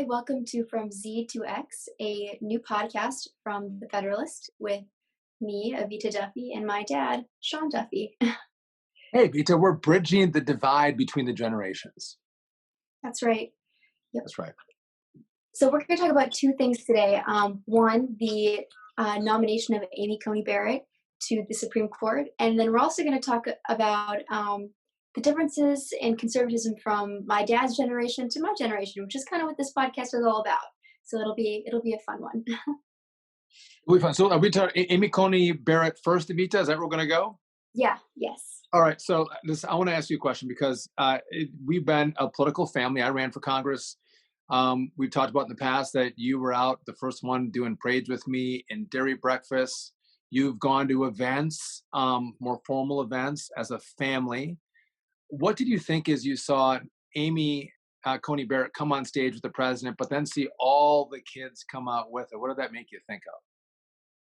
welcome to From Z to X, a new podcast from the Federalist with me, Evita Duffy, and my dad, Sean Duffy. Hey, Vita, we're bridging the divide between the generations. That's right. Yep. That's right. So we're going to talk about two things today. One, the nomination of Amy Coney Barrett to the Supreme Court, and then we're also going to talk about the differences in conservatism from my dad's generation to my generation, which is kind of what this podcast is all about. So it'll be a fun one. It'll be fun. So are we talking Amy Coney Barrett first, Vita? Is that where we're going to go? Yeah. Yes. All right. So I want to ask you a question because we've been a political family. I ran for Congress. We've talked about in the past that you were out the first one doing parades with me and dairy breakfasts. You've gone to events, more formal events as a family. What did you think as you saw Amy Coney Barrett come on stage with the president, but then see all the kids come out with her? What did that make you think of?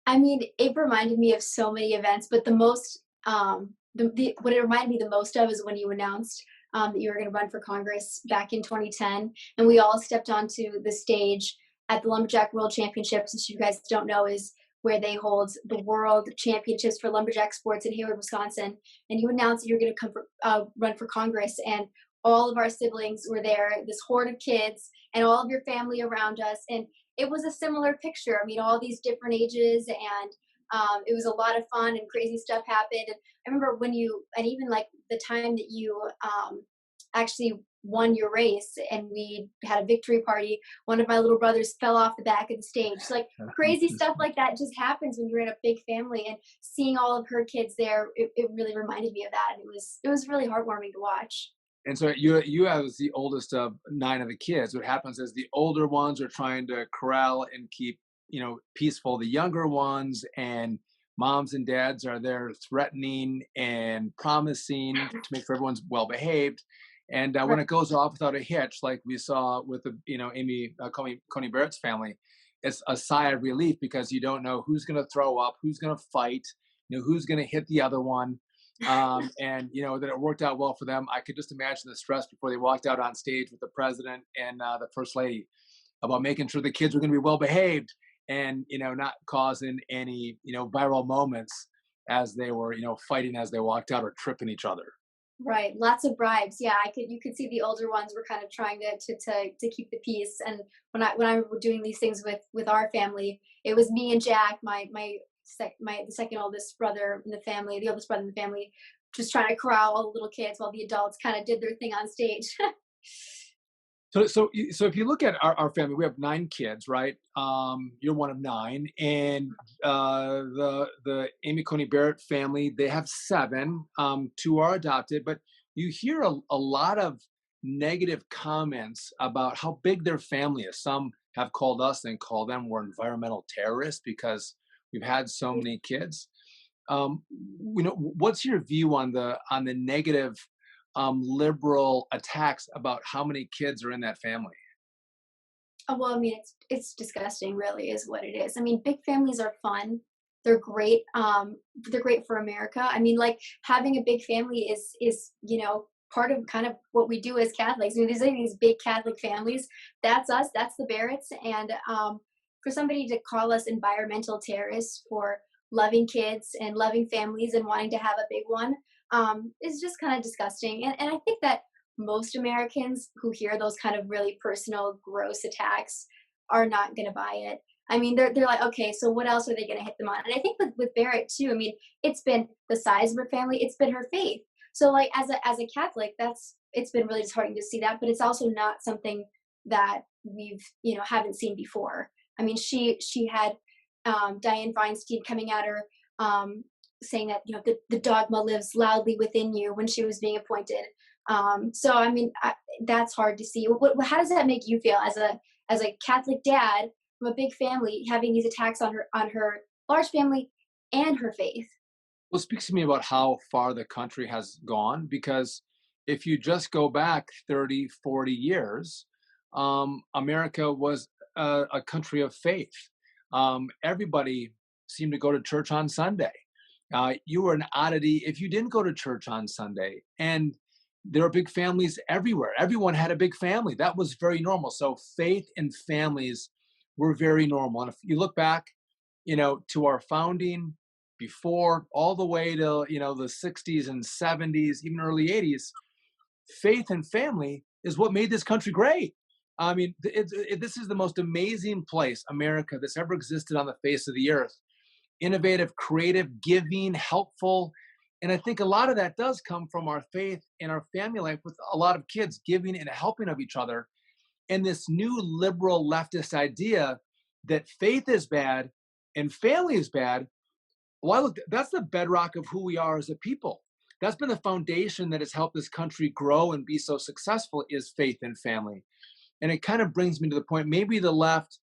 I mean, it reminded me of so many events, but the most, what it reminded me the most of is when you announced that you were going to run for Congress back in 2010, and we all stepped onto the stage at the Lumberjack World Championships, which you guys don't know is where they hold the world championships for lumberjack sports in Hayward, Wisconsin. And you announced that you were going to come run for Congress, and all of our siblings were there, this horde of kids, and all of your family around us. And it was a similar picture. I mean, all these different ages, and it was a lot of fun and crazy stuff happened. And I remember and even like the time that you actually won your race and we had a victory party, one of my little brothers fell off the back of the stage. Like crazy stuff like that just happens when you're in a big family, and seeing all of her kids there, it really reminded me of that. And it was really heartwarming to watch. And so you as the oldest of 9 of the kids, what happens is the older ones are trying to corral and keep, peaceful the younger ones, and moms and dads are there threatening and promising to make sure everyone's well behaved. And when it goes off without a hitch, like we saw with the Amy Coney Barrett's family, it's a sigh of relief because you don't know who's going to throw up, who's going to fight, who's going to hit the other one. And that it worked out well for them. I could just imagine the stress before they walked out on stage with the president and the first lady about making sure the kids were going to be well behaved and not causing any viral moments as they were fighting as they walked out or tripping each other. Right, lots of bribes. Yeah, you could see the older ones were kind of trying to keep the peace. And when I were doing these things with our family, it was me and Jack, the second oldest brother in the family, the oldest brother in the family, just trying to corral all the little kids while the adults kind of did their thing on stage. So if you look at our family, we have 9 kids, right? You're one of 9, and the Amy Coney Barrett family, they have 7. 2 are adopted, but you hear a lot of negative comments about how big their family is. Some have called us and called them we're environmental terrorists because we've had so many kids. What's your view on the negative liberal attacks about how many kids are in that family? Oh, well, I mean, it's disgusting, really, is what it is. I mean, big families are fun. They're great. They're great for America. I mean, like having a big family is part of kind of what we do as Catholics. I mean, there's these big Catholic families. That's us. That's the Barretts. And for somebody to call us environmental terrorists for loving kids and loving families and wanting to have a big one is just kind of disgusting. And I think that most Americans who hear those kind of really personal, gross attacks are not going to buy it. I mean, they're like, okay, so what else are they going to hit them on? And I think with Barrett too, I mean, it's been the size of her family, it's been her faith. So like as a Catholic, it's been really disheartening to see that, but it's also not something that we've, haven't seen before. I mean, she had Dianne Feinstein coming at her, saying that the dogma lives loudly within you when she was being appointed. So I mean, that's hard to see. How does that make you feel as a Catholic dad from a big family having these attacks on her large family and her faith? Well, it speaks to me about how far the country has gone, because if you just go back 30, 40 years, America was a country of faith. Everybody seemed to go to church on Sunday. You were an oddity if you didn't go to church on Sunday. And there were big families everywhere. Everyone had a big family. That was very normal. So faith and families were very normal. And if you look back, to our founding before all the way to, the 60s and 70s, even early 80s, faith and family is what made this country great. I mean, this is the most amazing place, America, that's ever existed on the face of the earth. Innovative, creative, giving, helpful. And I think a lot of that does come from our faith and our family life, with a lot of kids giving and helping of each other. And this new liberal leftist idea that faith is bad and family is bad. Well, look, that's the bedrock of who we are as a people. That's been the foundation that has helped this country grow and be so successful, is faith and family. And it kind of brings me to the point, maybe the left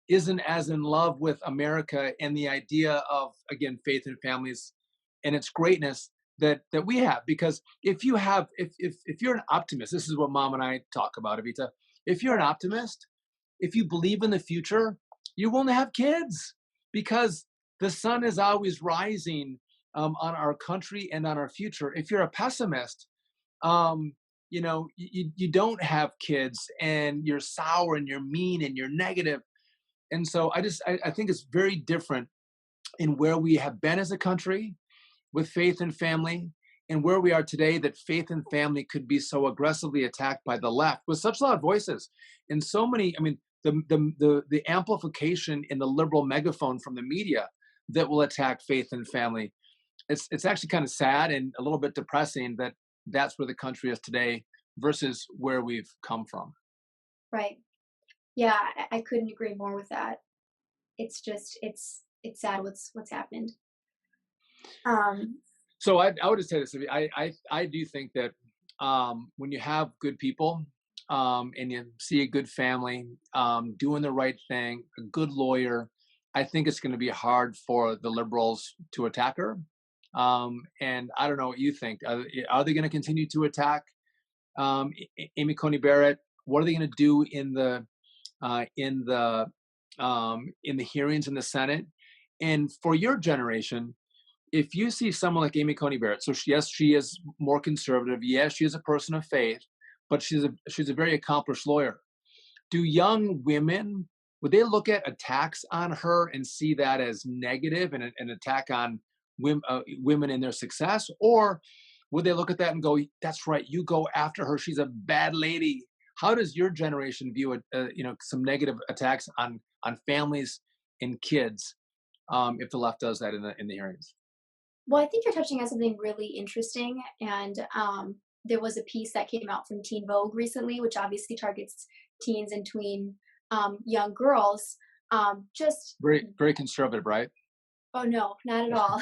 isn't as in love with America and the idea of, again, faith and families and its greatness that we have. Because if you're an optimist, this is what Mom and I talk about, Evita. If you're an optimist, if you believe in the future, you want to have kids, because the sun is always rising on our country and on our future. If you're a pessimist, you don't have kids, and you're sour and you're mean and you're negative. And so I think it's very different in where we have been as a country with faith and family, and where we are today, that faith and family could be so aggressively attacked by the left with such loud voices. And so many, I mean, the amplification in the liberal megaphone from the media that will attack faith and family. It's actually kind of sad and a little bit depressing that that's where the country is today versus where we've come from. Right. Yeah, I couldn't agree more with that. It's just, it's sad what's happened. So I would just say this. I do think that when you have good people and you see a good family doing the right thing, a good lawyer, I think it's going to be hard for the liberals to attack her. And I don't know what you think. Are they going to continue to attack Amy Coney Barrett? What are they going to do in the hearings in the Senate? And for your generation, if you see someone like Amy Coney Barrett, so yes, she is more conservative. Yes, she is a person of faith, but she's a very accomplished lawyer. Do young women, would they look at attacks on her and see that as negative and an attack on women and their success? Or would they look at that and go, that's right, you go after her, she's a bad lady? How does your generation view some negative attacks on families and kids if the left does that in the hearings? Well, I think you're touching on something really interesting. And there was a piece that came out from Teen Vogue recently, which obviously targets teens and tween young girls. Just very, very conservative, right? Oh no, not at all.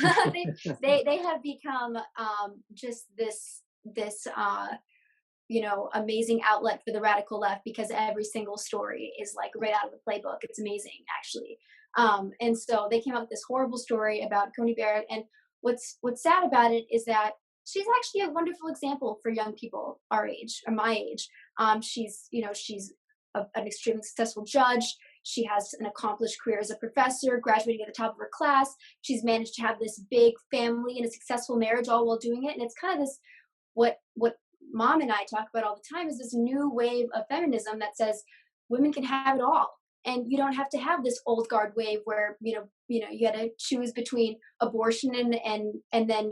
They have become just this amazing outlet for the radical left, because every single story is like right out of the playbook. It's amazing, actually. And so they came out with this horrible story about Coney Barrett. And what's sad about it is that she's actually a wonderful example for young people our age, or my age. She's an extremely successful judge. She has an accomplished career as a professor, graduating at the top of her class. She's managed to have this big family and a successful marriage all while doing it. And it's kind of this, what Mom and I talk about all the time, is this new wave of feminism that says women can have it all. And you don't have to have this old guard wave where, you got to choose between abortion and then,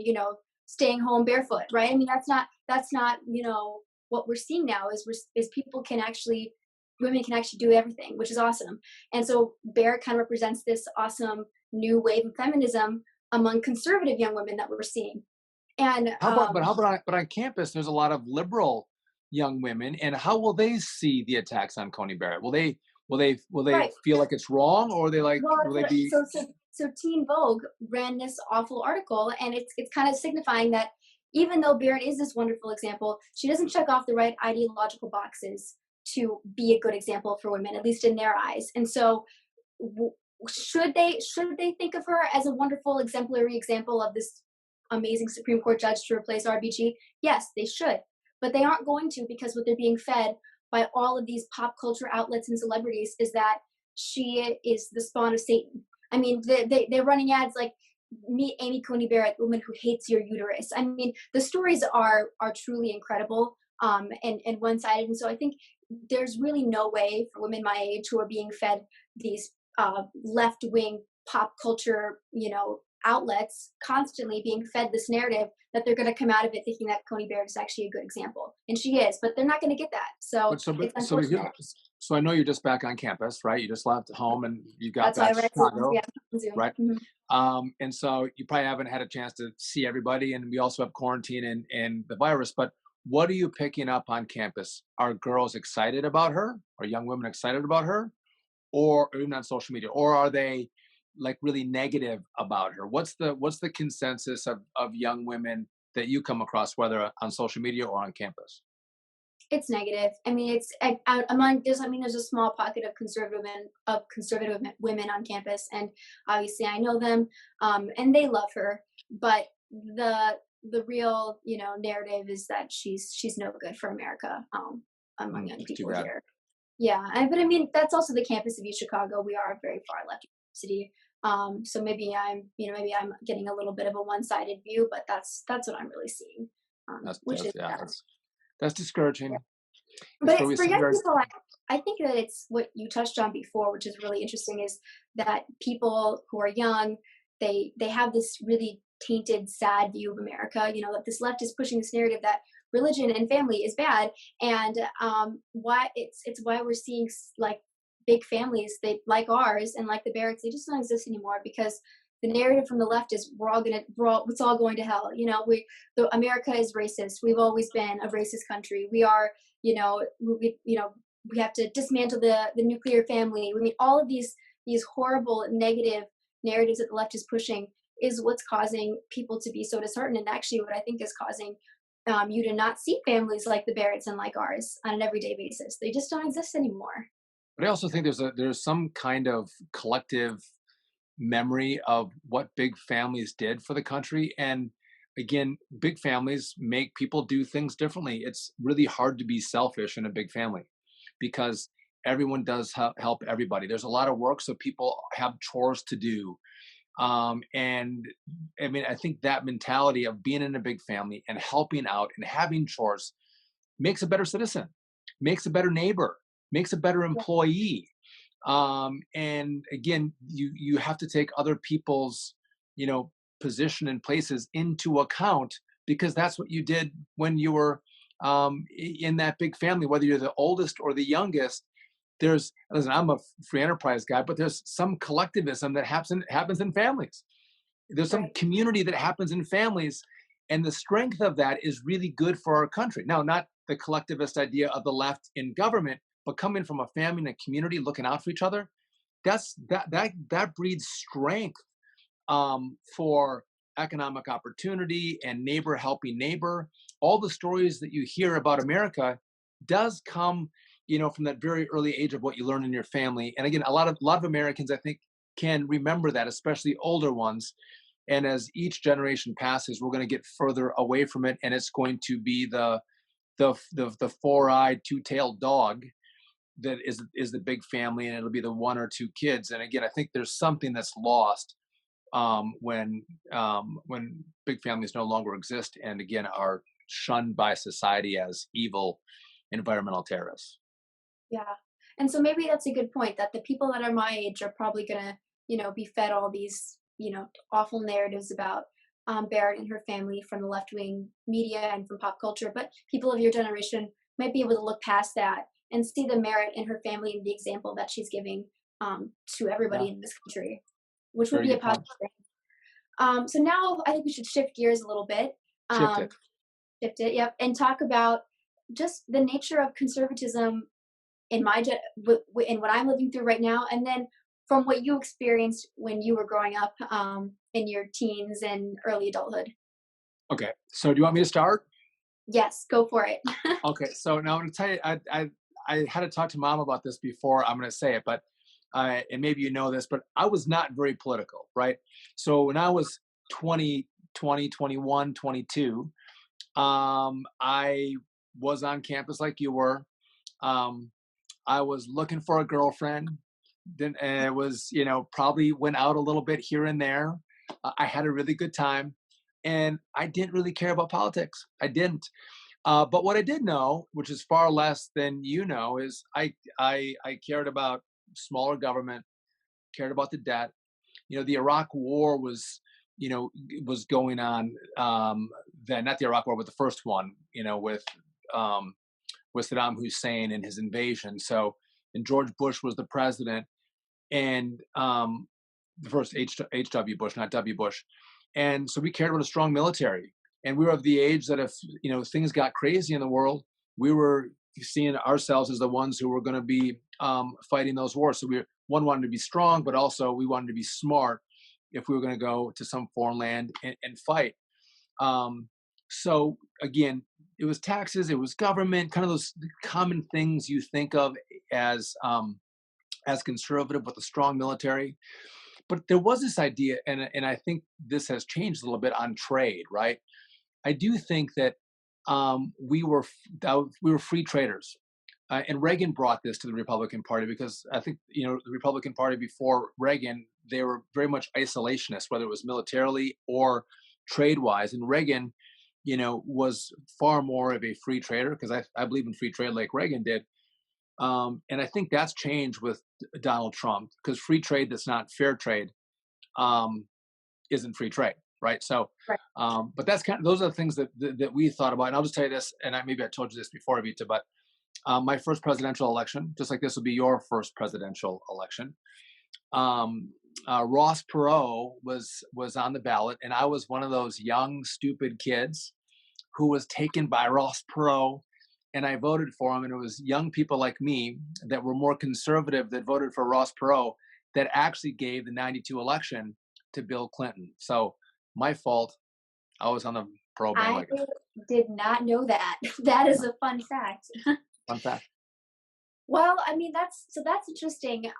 staying home barefoot, right? I mean, that's not, what we're seeing now is women can actually do everything, which is awesome. And so Barrett kind of represents this awesome new wave of feminism among conservative young women that we're seeing. And how about on campus, there's a lot of liberal young women, and how will they see the attacks on Coney Barrett? Will they right. feel like it's wrong, or will they be? So Teen Vogue ran this awful article, and it's kind of signifying that even though Barrett is this wonderful example, she doesn't check off the right ideological boxes to be a good example for women, at least in their eyes. And so should they think of her as a wonderful exemplary example of this amazing Supreme Court judge to replace RBG? Yes, they should. But they aren't going to, because what they're being fed by all of these pop culture outlets and celebrities is that she is the spawn of Satan. I mean, they're running ads like, meet Amy Coney Barrett, the woman who hates your uterus. I mean, the stories are truly incredible, and one-sided. And so I think there's really no way for women my age who are being fed these left-wing pop culture, outlets, constantly being fed this narrative, that they're going to come out of it thinking that Coney Barrett is actually a good example, and she is, but they're not going to get that. So it's unfortunate. So I know you're just back on campus, right? You just left home and you got That's why I back to read Zoom. Chicago, Yeah, Zoom. right? Mm-hmm. And so you probably haven't had a chance to see everybody, and we also have quarantine and the virus. But what are you picking up on campus? Are girls excited about her? Are young women excited about her? Or even on social media? Or are they like really negative about her? What's the consensus of young women that you come across, whether on social media or on campus? It's negative. I mean, among there's a small pocket of conservative women on campus, and obviously I know them, and they love her. But the real narrative is that she's no good for America, among young people here. Yeah, but I mean that's also the campus of Chicago. We are a very far left city, so maybe I'm getting a little bit of a one-sided view, but that's what I'm really seeing, which is sad. That's discouraging. Yeah. But it's for young people, I think that it's what you touched on before, which is really interesting, is that people who are young, they have this really tainted, sad view of America. That this left is pushing this narrative that religion and family is bad, and why it's why we're seeing like big families they like ours and like the Barretts, they just don't exist anymore, because the narrative from the left is it's all going to hell. America is racist. We've always been a racist country. We are, we have to dismantle the nuclear family. I mean, all of these horrible negative narratives that the left is pushing is what's causing people to be so disheartened. And actually what I think is causing you to not see families like the Barretts and like ours on an everyday basis. They just don't exist anymore. But I also think there's some kind of collective memory of what big families did for the country. And again, big families make people do things differently. It's really hard to be selfish in a big family because everyone does help everybody. There's a lot of work, so people have chores to do. And I mean, I think that mentality of being in a big family and helping out and having chores makes a better citizen, makes a better neighbor, makes a better employee. And again, you have to take other people's, position and places into account, because that's what you did when you were in that big family, whether you're the oldest or the youngest. Listen, I'm a free enterprise guy, but there's some collectivism that happens in families. There's some community that happens in families, and the strength of that is really good for our country. Now, not the collectivist idea of the left in government, but coming from a family and a community looking out for each other, that breeds strength for economic opportunity and neighbor helping neighbor. All the stories that you hear about America does come, from that very early age of what you learn in your family. And again, a lot of Americans, I think, can remember that, especially older ones. And as each generation passes, we're going to get further away from it, and it's going to be the four-eyed, two-tailed dog that is the big family, and it'll be the one or two kids. And again, I think there's something that's lost when big families no longer exist, and again are shunned by society as evil environmental terrorists. Yeah, and so maybe that's a good point, that the people that are my age are probably gonna be fed all these awful narratives about Barrett and her family from the left-wing media and from pop culture, but people of your generation might be able to look past that and see the merit in her family and the example that she's giving to everybody in this country, which would be a positive thing. So now I think we should shift gears a little bit. Shift it, yep, and talk about just the nature of conservatism in in what I'm living through right now, and then from what you experienced when you were growing up in your teens and early adulthood. Okay, so do you want me to start? Yes, go for it. Okay, so now I'm going to tell you, I had to talk to Mom about this before I'm going to say it, but and maybe you know this, but I was not very political, right? So when I was 20, 21, 22, I was on campus like you were. I was looking for a girlfriend. Then it was, probably went out a little bit here and there. I had a really good time, and I didn't really care about politics. I didn't. But what I did know, which is far less than you know, is I cared about smaller government, cared about the debt. The Iraq War was going on then, not the Iraq War, but the first one. Um, with Saddam Hussein and his invasion. So, and George Bush was the president, and the first H.W. Bush, not W. Bush. And so we cared about a strong military. And we were of the age that if things got crazy in the world, we were seeing ourselves as the ones who were going to be fighting those wars. So one wanted to be strong, but also we wanted to be smart if we were going to go to some foreign land and fight. So again, it was taxes, it was government, kind of those common things you think of as conservative with a strong military. But there was this idea, and I think this has changed a little bit on trade, right? I do think that we were free traders, and Reagan brought this to the Republican Party because I think the Republican Party before Reagan, they were very much isolationists, whether it was militarily or trade-wise, and Reagan, was far more of a free trader because I believe in free trade like Reagan did. And I think that's changed with Donald Trump because free trade that's not fair trade isn't free trade, right? So, Right. but those are the things that we thought about. And I'll just tell you this, and maybe I told you this before, Evita, but my first presidential election, just like this will be your first presidential election, Ross Perot was on the ballot, and I was one of those young, stupid kids who was taken by Ross Perot, and I voted for him. And it was young people like me that were more conservative that voted for Ross Perot that actually gave the '92 election to Bill Clinton. So my fault. I was on the Perot I bandwagon. did not know that. That is a fun fact. Fun fact. Well, I mean, that's interesting.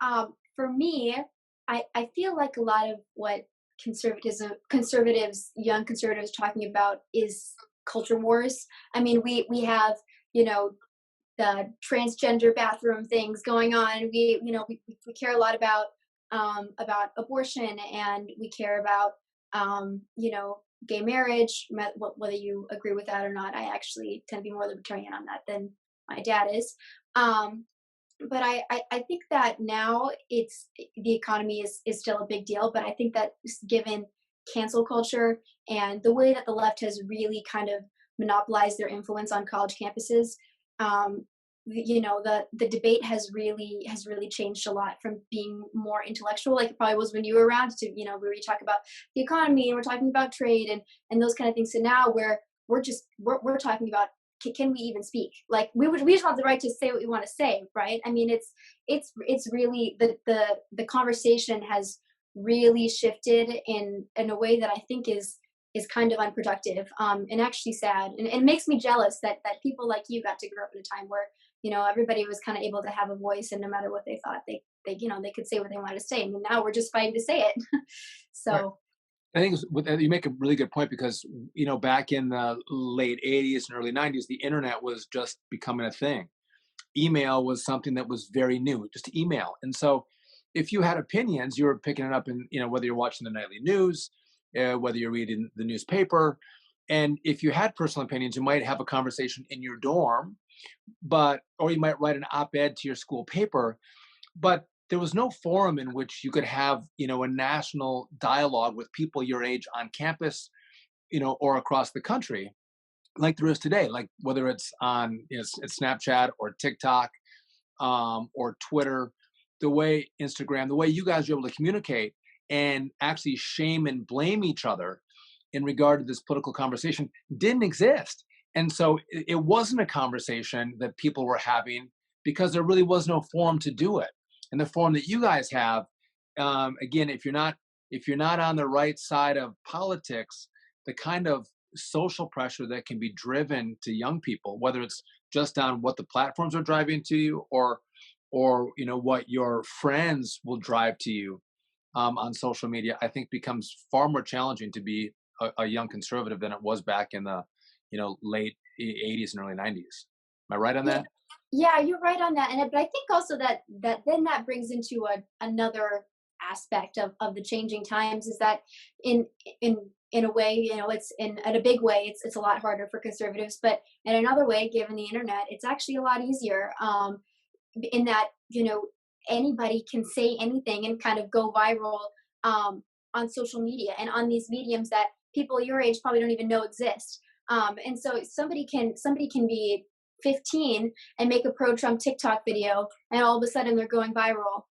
For me, I feel like a lot of what young conservatives talking about is culture wars. I mean, we have, the transgender bathroom things going on. We care a lot about abortion, and we care about, gay marriage, whether you agree with that or not. I actually tend to be more libertarian on that than my dad is. But I think that now the economy is still a big deal, but I think that given cancel culture and the way that the left has really kind of monopolized their influence on college campuses, the debate has really changed a lot from being more intellectual, like it probably was when you were around, to where you talk about the economy and we're talking about trade and those kind of things. So now where we're talking about, can we even speak? Like we just want the right to say what we want to say, right? I mean, it's really the conversation has really shifted in a way that I think is kind of unproductive, and actually sad, and it makes me jealous that people like you got to grow up in a time where everybody was kind of able to have a voice, and no matter what they thought, they could say what they wanted to say. I mean, now we're just fighting to say it. So. Right. I think you make a really good point because, back in the late 80s and early 90s, the internet was just becoming a thing. Email was something that was very new, just email. And so if you had opinions, you were picking it up in, whether you're watching the nightly news, whether you're reading the newspaper. And if you had personal opinions, you might have a conversation in your dorm, or you might write an op-ed to your school paper. But there was no forum in which you could have, a national dialogue with people your age on campus, or across the country, like there is today. Like whether it's on it's Snapchat or TikTok, or Twitter, Instagram, the way you guys are able to communicate and actually shame and blame each other in regard to this political conversation didn't exist. And so it wasn't a conversation that people were having because there really was no forum to do it. And the forum that you guys have, again, if you're not on the right side of politics, the kind of social pressure that can be driven to young people, whether it's just on what the platforms are driving to you, or what your friends will drive to you on social media, I think becomes far more challenging to be a young conservative than it was back in the late 80s and early 90s. Am I right on that? Yeah, you're right on that. But I think also that then that brings into another aspect of the changing times is that in in in a way, it's in a big way, it's a lot harder for conservatives, but in another way, given the internet, it's actually a lot easier. In that anybody can say anything and kind of go viral on social media and on these mediums that people your age probably don't even know exist. And so somebody can be 15 and make a pro Trump TikTok video, and all of a sudden they're going viral.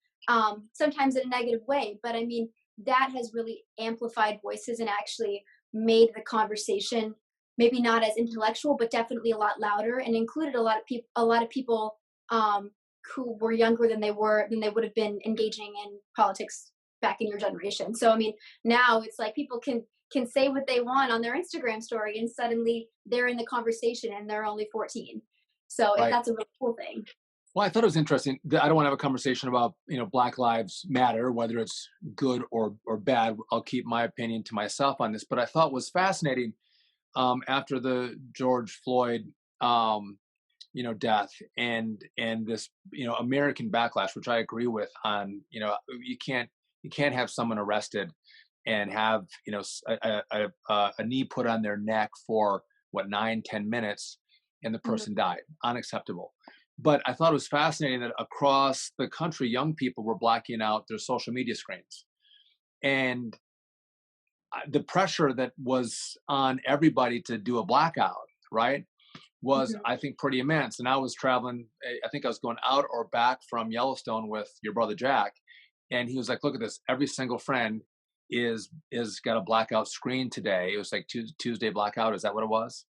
Sometimes in a negative way, but I mean that has really amplified voices and actually made the conversation maybe not as intellectual, but definitely a lot louder, and included a lot of people who were younger than they would have been engaging in politics back in your generation. So I mean, now it's like people can say what they want on their Instagram story, and suddenly they're in the conversation, and they're only 14. So Right. that's a really cool thing. Well, I thought it was interesting. I don't want to have a conversation about, Black Lives Matter, whether it's good or bad. I'll keep my opinion to myself on this. But I thought was fascinating after the George Floyd, death and this, American backlash, which I agree with. On, you can't have someone arrested and have, a knee put on their neck for what 9-10 minutes, and the person died. Unacceptable. But I thought it was fascinating that across the country, young people were blacking out their social media screens. And the pressure that was on everybody to do a blackout, right, was, Mm-hmm. I think, pretty immense. And I was traveling, I think I was going out or back from Yellowstone with your brother Jack. And he was like, look at this, every single friend is got a blackout screen today. It was like Tuesday blackout. Is that what it was?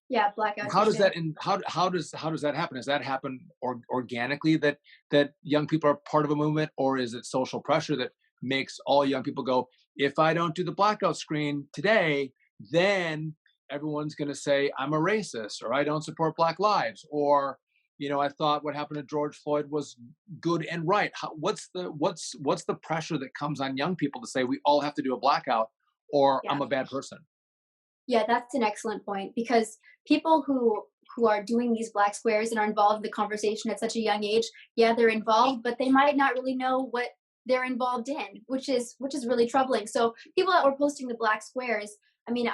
Yeah, Blackout How does Tuesday. that in how does that happen? Does that happen organically, that young people are part of a movement, or is it social pressure that makes all young people go, if I don't do the blackout screen today, then everyone's going to say I'm a racist, or I don't support Black lives, or I thought what happened to George Floyd was good and right. What's the pressure that comes on young people to say we all have to do a blackout, or Yeah. I'm a bad person? Yeah, that's an excellent point, because people who are doing these black squares and are involved in the conversation at such a young age, yeah, they're involved, but they might not really know what they're involved in, which is really troubling. So people that were posting the black squares, I mean,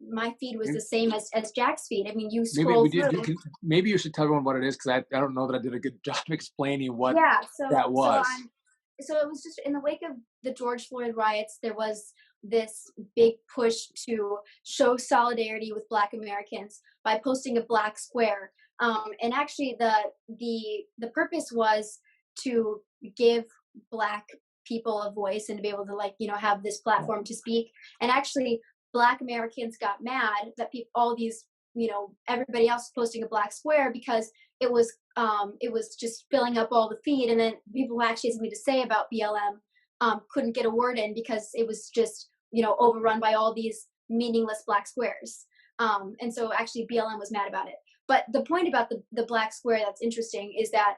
my feed was the same as Jack's feed. I mean, you Maybe scroll we did. through. Maybe you should tell everyone what it is, because I don't know that I did a good job explaining what Yeah, so that so was. I'm so it was just in the wake of the George Floyd riots, there was this big push to show solidarity with Black Americans by posting a black square. And actually, the purpose was to give Black people a voice and to be able to, like, have this platform to speak. And actually, Black Americans got mad that all these, everybody else was posting a black square, because it was just filling up all the feed, and then people who actually had something to say about BLM couldn't get a word in, because it was just overrun by all these meaningless black squares. And so actually BLM was mad about it. But the point about the black square that's interesting is that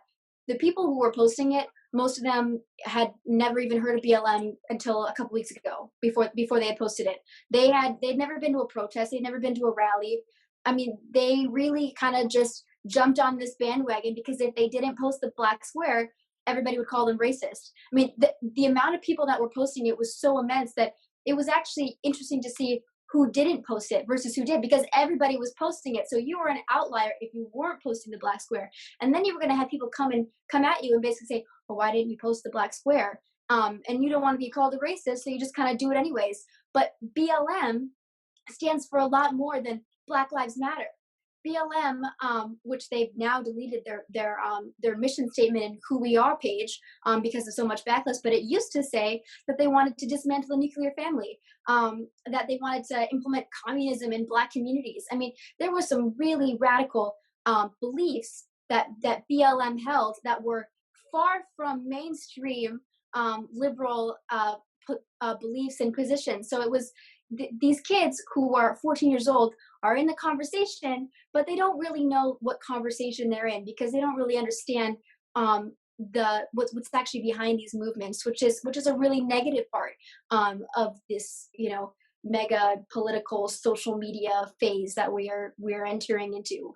the people who were posting it, most of them had never even heard of BLM until a couple weeks ago, before they had posted it. They'd never been to a protest, they'd never been to a rally. I mean, they really kind of just jumped on this bandwagon, because if they didn't post the black square, everybody would call them racist. I mean, the amount of people that were posting it was so immense that it was actually interesting to see who didn't post it versus who did, because everybody was posting it. So you were an outlier if you weren't posting the black square. And then you were going to have people come at you and basically say, well, why didn't you post the black square? And you don't want to be called a racist, so you just kind of do it anyways. But BLM stands for a lot more than Black Lives Matter. BLM, which they've now deleted their mission statement and who we are page because of so much backlash, but it used to say that they wanted to dismantle the nuclear family, that they wanted to implement communism in Black communities. I mean, there were some really radical beliefs that BLM held that were far from mainstream liberal beliefs and positions. So it was these kids who are 14 years old are in the conversation, but they don't really know what conversation they're in, because they don't really understand what's actually behind these movements, which is a really negative part of this mega political social media phase that we're entering into.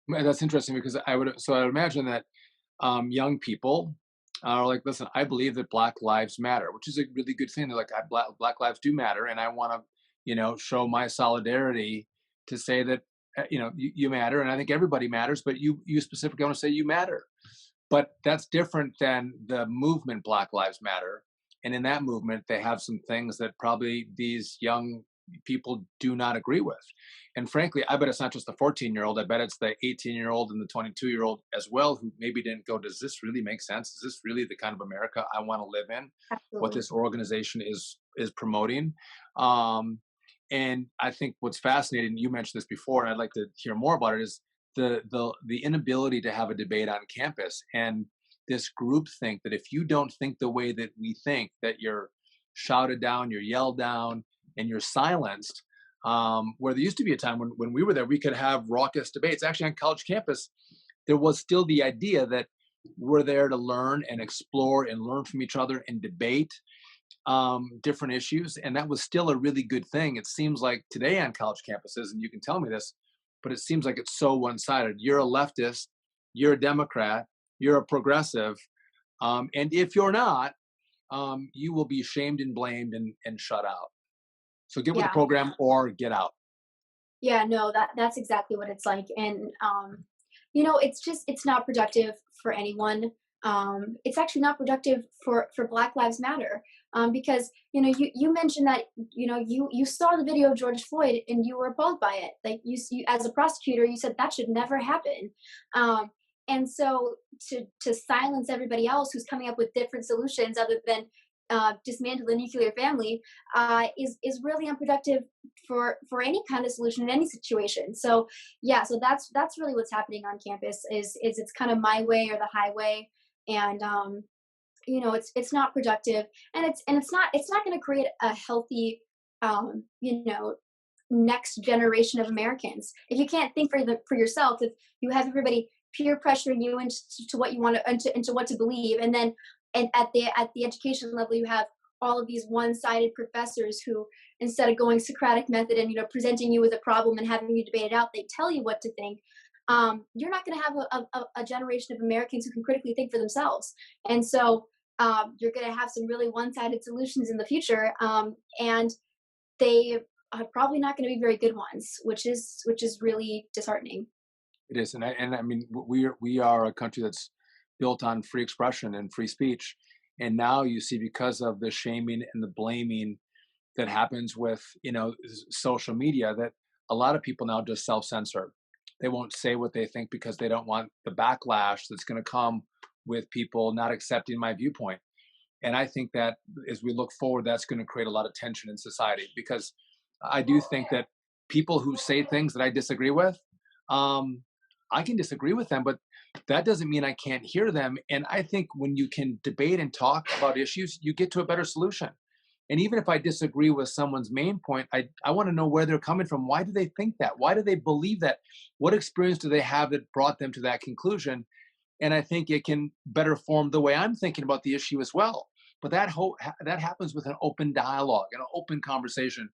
That's interesting, because I would imagine that young people are like, listen, I believe that Black lives matter, which is a really good thing. They're like, Black lives do matter, and I want to, show my solidarity to say that, you matter, and I think everybody matters, but you specifically want to say you matter. But that's different than the movement Black Lives Matter. And in that movement, they have some things that probably these young people do not agree with. And frankly, I bet it's not just the 14-year-old. I bet it's the 18-year-old and the 22-year-old as well, who maybe didn't go, does this really make sense? Is this really the kind of America I want to live in? What Absolutely. this organization is promoting? Um, and I think what's fascinating, you mentioned this before, and I'd like to hear more about it, is the inability to have a debate on campus, and this group think that if you don't think the way that we think, that you're shouted down, you're yelled down, and you're silenced. Where there used to be a time when we were there, we could have raucous debates. Actually, on college campus, there was still the idea that we're there to learn and explore and learn from each other and debate different issues. And that was still a really good thing. It seems like today on college campuses, and you can tell me this, but it seems like it's so one-sided. You're a leftist, you're a Democrat, you're a progressive, and if you're not, you will be shamed and blamed and shut out. So get with the Yeah. program or get out. Yeah, no, that's exactly what it's like. And it's not productive for anyone. It's actually not productive for Black Lives Matter. Because you mentioned that you saw the video of George Floyd and you were appalled by it. Like you as a prosecutor, you said that should never happen. And so to silence everybody else who's coming up with different solutions other than dismantle the nuclear family is really unproductive for any kind of solution in any situation. So yeah, so that's really what's happening on campus is it's kind of my way or the highway. And it's not productive, and it's not going to create a healthy next generation of Americans if you can't think for yourself. If you have everybody peer pressuring you into what you want to into what to believe, and then and at the education level you have all of these one-sided professors who, instead of going Socratic method and presenting you with a problem and having you debate it out, they tell you what to think. You're not going to have a generation of Americans who can critically think for themselves. And so you're going to have some really one-sided solutions in the future, and they are probably not going to be very good ones, which is really disheartening. It is, and I mean, we are a country that's built on free expression and free speech, and now you see, because of the shaming and the blaming that happens with social media, that a lot of people now just self-censor. They won't say what they think because they don't want the backlash that's going to come with people not accepting my viewpoint. And I think that as we look forward, that's going to create a lot of tension in society, because I do think that people who say things that I disagree with, I can disagree with them, but that doesn't mean I can't hear them. And I think when you can debate and talk about issues, you get to a better solution. And even if I disagree with someone's main point, I want to know where they're coming from. Why do they think that? Why do they believe that? What experience do they have that brought them to that conclusion? And I think it can better form the way I'm thinking about the issue as well. But that happens with an open dialogue and an open conversation.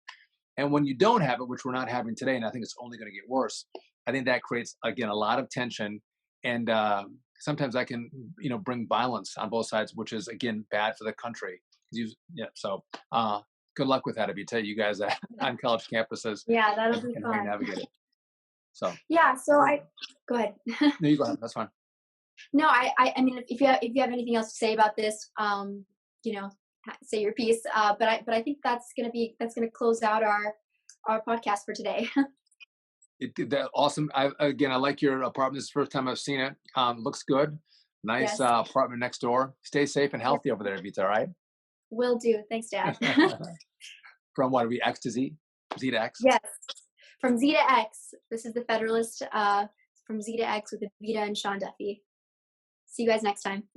And when you don't have it, which we're not having today, and I think it's only going to get worse, I think that creates, again, a lot of tension. And sometimes I can, bring violence on both sides, which is, again, bad for the country. So good luck with that, Evita. You guys on college campuses, Yeah, that'll be and how you fun. navigate it. So Yeah, so I go ahead. no, you go ahead. That's fine. No, I mean, if you have anything else to say about this, say your piece. But I think that's gonna close out our podcast for today. That awesome. I like your apartment. This is the first time I've seen it. Looks good. Nice Yes. apartment next door. Stay safe and Yep. healthy over there, Evita. All right. Will do. Thanks, Dad. From what are we, X to Z? Z to X? Yes. From Z to X. This is the Federalist. From Z to X with Evita and Sean Duffy. See you guys next time.